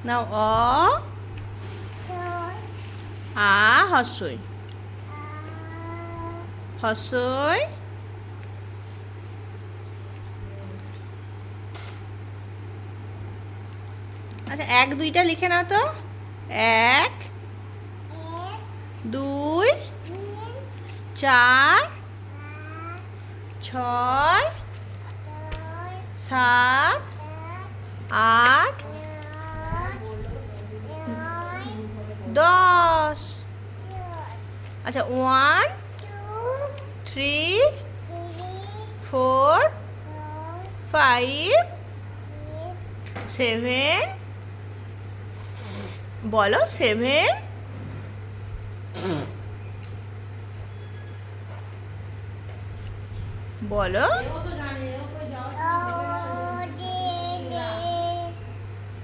নাও আ হস্যই হস্যই আচ্ছা 1 2টা লিখে নাও তো 1 2 4 6 7 8 10 আচ্ছা 1 3 4 5 7 বলো 7 বলো